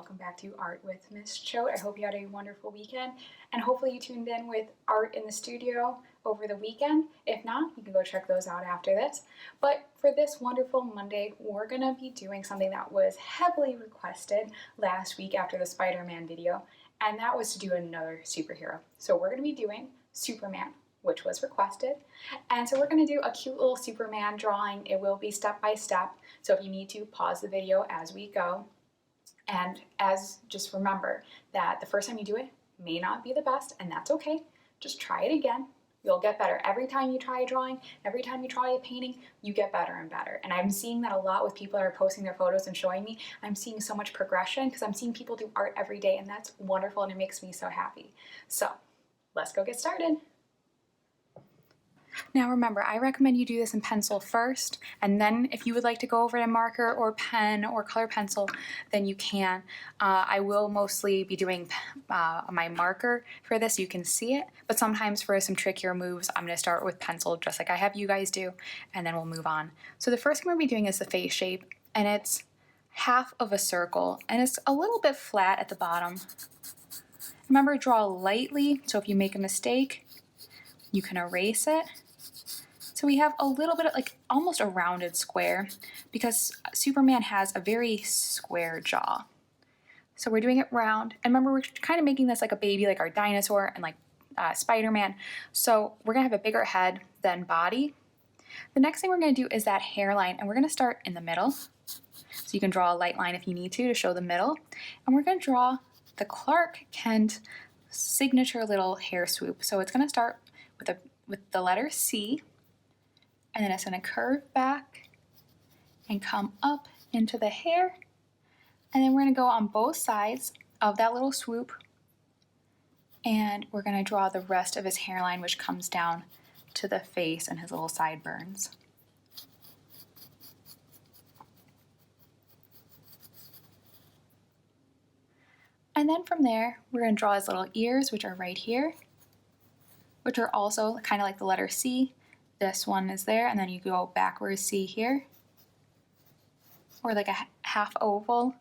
welcome back to Art with Miss Choate. I hope you had a wonderful weekend, and hopefully you tuned in with Art in the Studio over the weekend. If not, you can go check those out after this. But for this wonderful Monday, we're going to be doing something that was heavily requested last week after the Spider-Man video, and that was to do another superhero. So we're going to be doing Superman, which was requested. And so we're going to do a cute little Superman drawing. It will be step by step, so if you need to, pause the video as we go. And just remember that the first time you do it may not be the best, and that's okay. Just try it again. You'll get better. Every time you try a drawing, every time you try a painting, you get better and better. And I'm seeing that a lot with people that are posting their photos and showing me. I'm seeing so much progression because I'm seeing people do art every day, and that's wonderful, and it makes me so happy. So let's go get started. Now remember, I recommend you do this in pencil first, and then if you would like to go over to marker or pen or color pencil, then you can. I will mostly be doing my marker for this so you can see it, but sometimes for some trickier moves, I'm going to start with pencil just like I have you guys do, and then we'll move on. So the first thing we're going to be doing is the face shape, and it's half of a circle, and it's a little bit flat at the bottom. Remember, draw lightly, so if you make a mistake, you can erase it. So we have a little bit of like almost a rounded square because Superman has a very square jaw. So we're doing it round. And remember, we're kind of making this like a baby, like our dinosaur and like Spider-Man. So we're gonna have a bigger head than body. The next thing we're gonna do is that hairline, and we're gonna start in the middle. So you can draw a light line if you need to show the middle. And we're gonna draw the Clark Kent signature little hair swoop. So it's gonna start with the letter C, and then it's going to curve back and come up into the hair, and then we're going to go on both sides of that little swoop, and we're going to draw the rest of his hairline, which comes down to the face and his little sideburns. And then from there, we're going to draw his little ears, which are right here, which are also kind of like the letter C. This one is there, and then you go backwards C here, or like a half oval.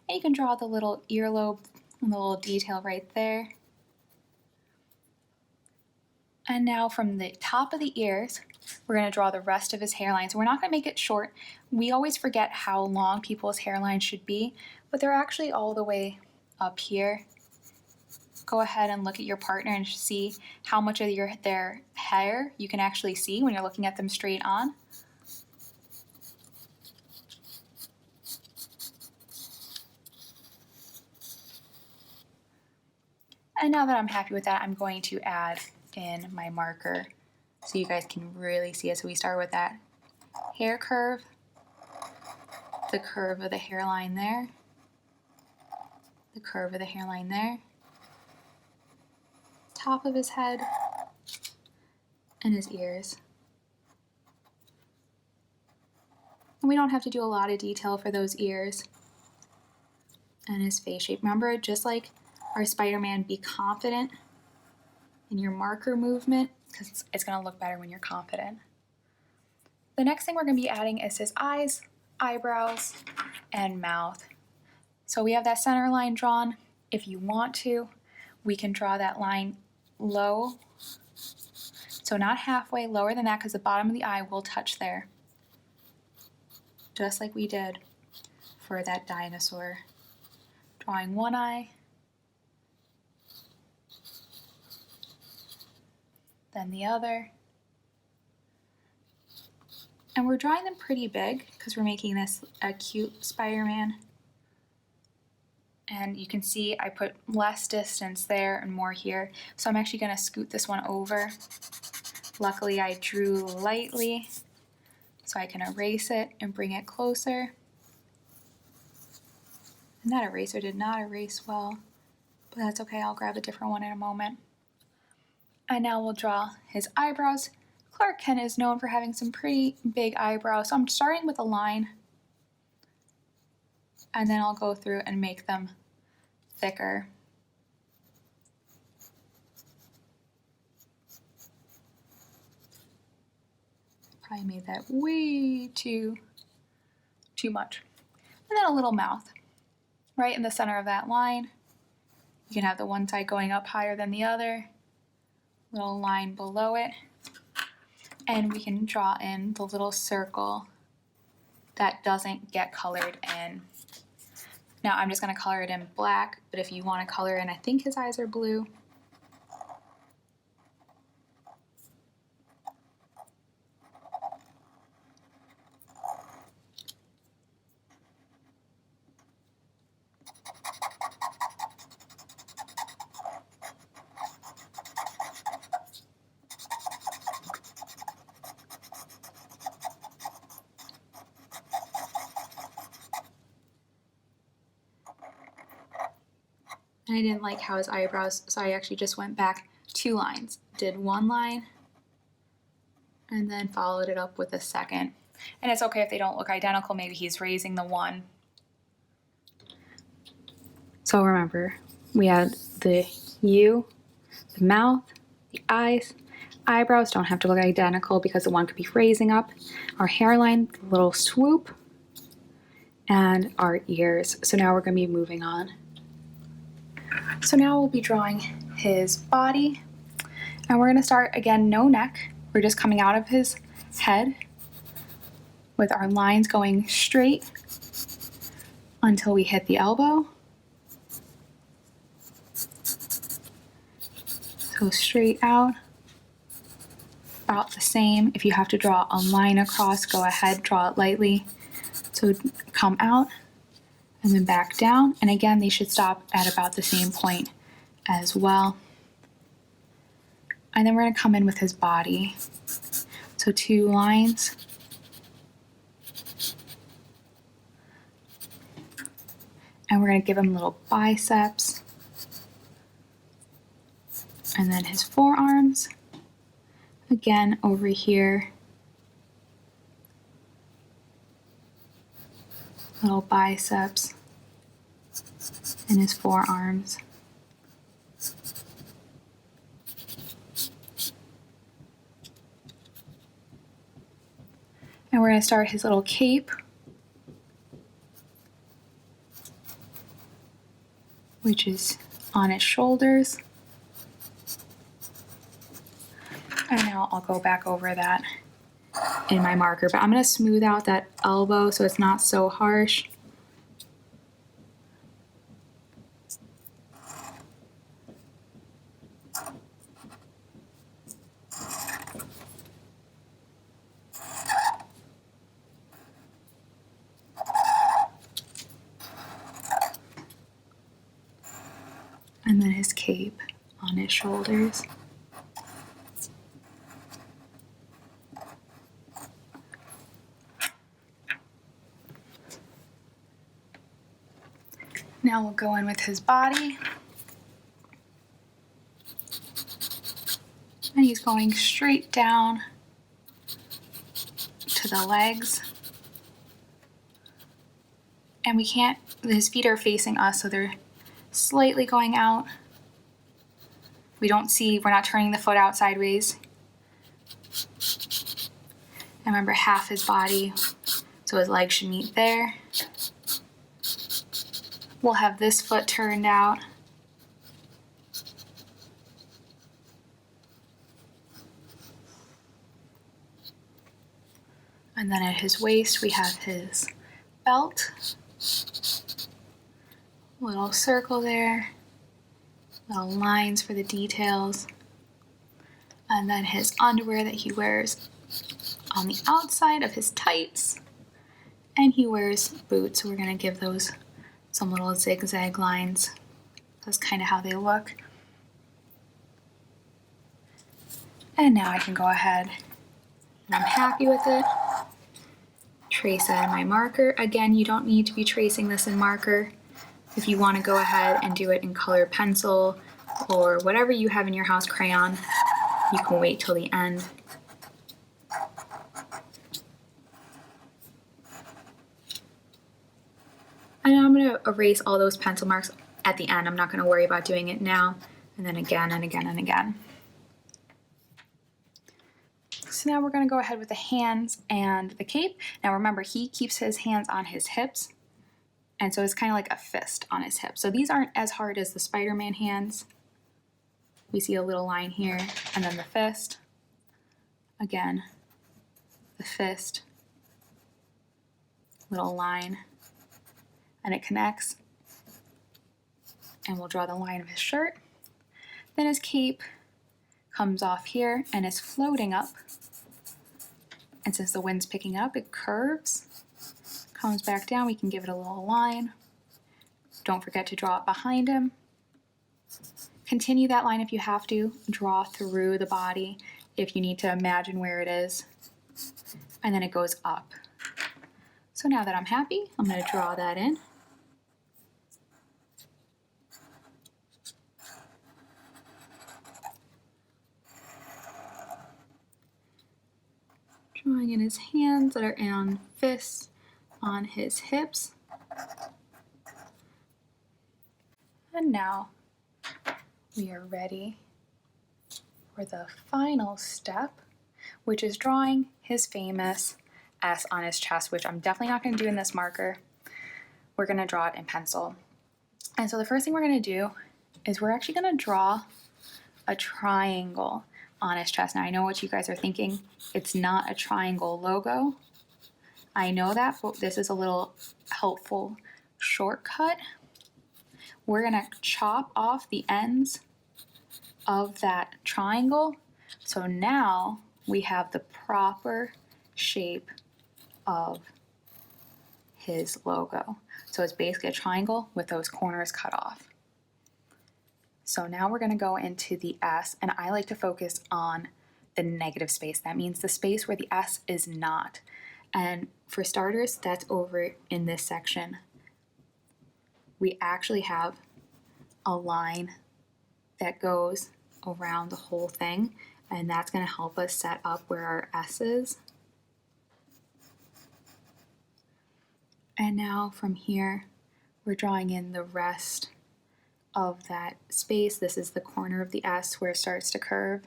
And you can draw the little earlobe and the little detail right there. And now from the top of the ears, we're going to draw the rest of his hairline. So we're not going to make it short. We always forget how long people's hairlines should be, but they're actually all the way up here. Go ahead and look at your partner and see how much of their hair you can actually see when you're looking at them straight on. And now that I'm happy with that, I'm going to add in my marker so you guys can really see it. So we start with that hair curve, the curve of the hairline there, the curve of the hairline there, top of his head, and his ears. And we don't have to do a lot of detail for those ears. And his face shape. Remember, just like our Spider-Man, be confident in your marker movement because it's going to look better when you're confident. The next thing we're going to be adding is his eyes, eyebrows, and mouth. So we have that center line drawn. If you want to, we can draw that line low, so not halfway, lower than that, because the bottom of the eye will touch there, just like we did for that dinosaur. Drawing one eye, then the other, and we're drawing them pretty big because we're making this a cute Spider-Man. And you can see I put less distance there and more here. So I'm actually going to scoot this one over. Luckily, I drew lightly so I can erase it and bring it closer. And that eraser did not erase well, but that's okay. I'll grab a different one in a moment. And now we'll draw his eyebrows. Clark Kent is known for having some pretty big eyebrows. So I'm starting with a line, and then I'll go through and make them thicker. Probably made that way too much. And then a little mouth. right in the center of that line. You can have the one side going up higher than the other, little line below it, and we can draw in the little circle that doesn't get colored in. Now I'm just going to color it in black, but if you want to color in, I think his eyes are blue. And I didn't like how his eyebrows, so I actually just went back 2 lines. Did 1 line and then followed it up with a second. And it's okay if they don't look identical, maybe he's raising the one. So remember, we had the U, the mouth, the eyes. Eyebrows don't have to look identical because the one could be raising up. Our hairline, the little swoop, and our ears. So now we're going to be moving on. So now we'll be drawing his body, and we're going to start again, no neck. We're just coming out of his head with our lines going straight until we hit the elbow. So straight out, about the same. If you have to draw a line across, go ahead, draw it lightly. So come out and then back down. And again, they should stop at about the same point as well. And then we're going to come in with his body. So 2 lines. And we're going to give him little biceps. And then his forearms. Again, over here. Little biceps. And his forearms. And we're going to start his little cape, which is on his shoulders. And now I'll go back over that in my marker, but I'm going to smooth out that elbow so it's not so harsh. And then his cape on his shoulders. Now we'll go in with his body. And he's going straight down to the legs. And we can't, his feet are facing us, so they're slightly going out. We don't see, we're not turning the foot out sideways. And remember, half his body, so his legs should meet there. We'll have this foot turned out. And then at his waist, we have his belt. Little circle there. Little lines for the details. And then his underwear that he wears on the outside of his tights. And he wears boots, so we're going to give those some little zigzag lines. That's kind of how they look. And now I can go ahead, and I'm happy with it. Trace that in my marker. Again, you don't need to be tracing this in marker. If you want to go ahead and do it in colored pencil or whatever you have in your house, crayon, you can wait till the end. And I'm going to erase all those pencil marks at the end. I'm not going to worry about doing it now. And then again and again and again. So now we're going to go ahead with the hands and the cape. Now remember, he keeps his hands on his hips. And so it's kind of like a fist on his hip. So these aren't as hard as the Spider-Man hands. We see a little line here, and then the fist. Again, the fist, little line, and it connects. And we'll draw the line of his shirt. Then his cape comes off here and is floating up. And since the wind's picking up, it curves, comes back down. We can give it a little line. Don't forget to draw it behind him. Continue that line if you have to. Draw through the body if you need to imagine where it is. And then it goes up. So now that I'm happy, I'm going to draw that in. Drawing in his hands that are on fists, on his hips. And now we are ready for the final step, which is drawing his famous S on his chest, which I'm definitely not going to do in this marker. We're going to draw it in pencil. And so the first thing we're going to do is we're actually going to draw a triangle on his chest. Now I know what you guys are thinking. It's not a triangle logo. I know that, but this is a little helpful shortcut. We're going to chop off the ends of that triangle. So now we have the proper shape of his logo. So it's basically a triangle with those corners cut off. So now we're going to go into the S, and I like to focus on the negative space. That means the space where the S is not. And for starters, that's over in this section. We actually have a line that goes around the whole thing, and that's going to help us set up where our S is. And now from here, we're drawing in the rest of that space. This is the corner of the S where it starts to curve.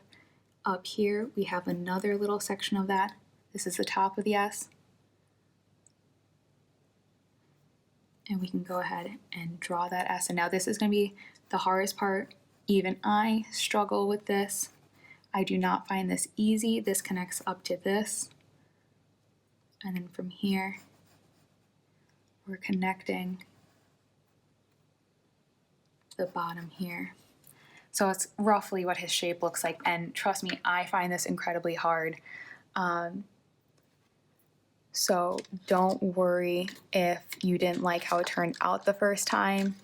Up here, we have another little section of that. This is the top of the S. And we can go ahead and draw that S. And now this is going to be the hardest part. Even I struggle with this. I do not find this easy. This connects up to this. And then from here, we're connecting the bottom here. So it's roughly what his shape looks like. And trust me, I find this incredibly hard. So don't worry if you didn't like how it turned out the first time.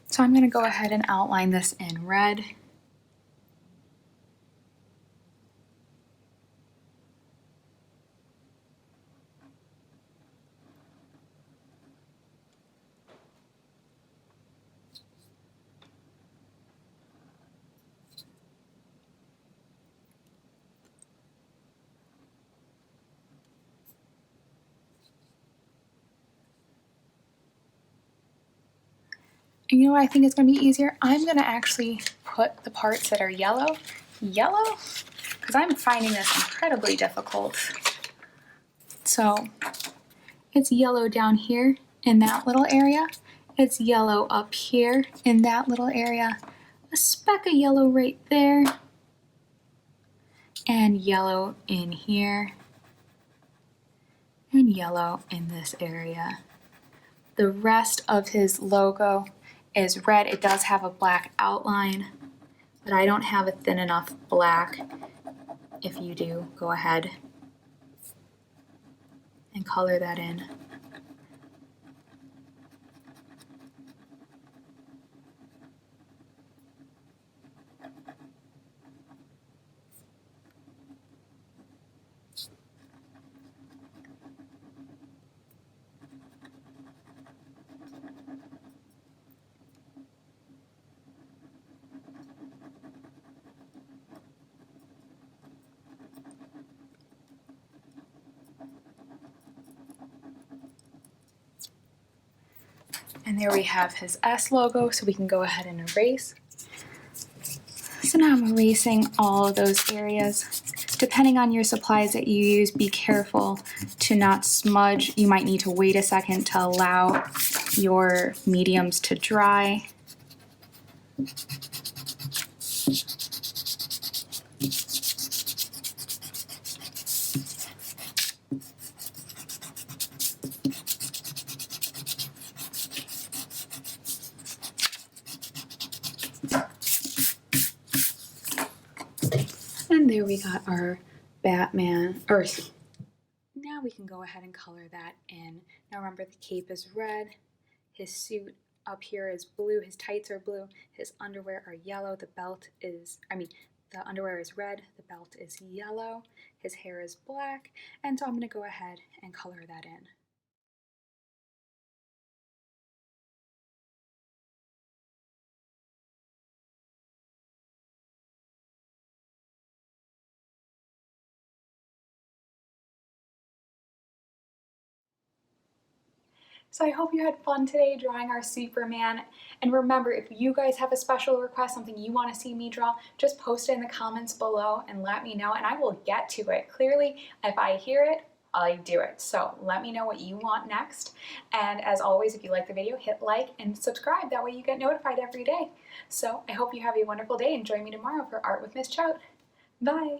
So I'm going to go ahead and outline this in red. And you know what I think is going to be easier? I'm going to actually put the parts that are yellow, because I'm finding this incredibly difficult. So it's yellow down here in that little area. It's yellow up here in that little area. A speck of yellow right there. And yellow in here. And yellow in this area. The rest of his logo is red. It does have a black outline, but I don't have a thin enough black. If you do, go ahead and color that in. And there we have his S logo, so we can go ahead and erase. So now I'm erasing all of those areas. Depending on your supplies that you use, be careful to not smudge. You might need to wait a second to allow your mediums to dry. And there we got our Batman, or now we can go ahead and color that in. Now remember, the cape is red, his suit up here is blue, his tights are blue, his underwear are yellow, the underwear is red, the belt is yellow, his hair is black, and so I'm gonna go ahead and color that in. So I hope you had fun today drawing our Superman. And remember, if you guys have a special request, something you want to see me draw, just post it in the comments below and let me know, and I will get to it. Clearly, if I hear it, I do it. So let me know what you want next. And as always, if you like the video, hit like and subscribe. That way you get notified every day. So I hope you have a wonderful day and join me tomorrow for Art with Miss Choate. Bye.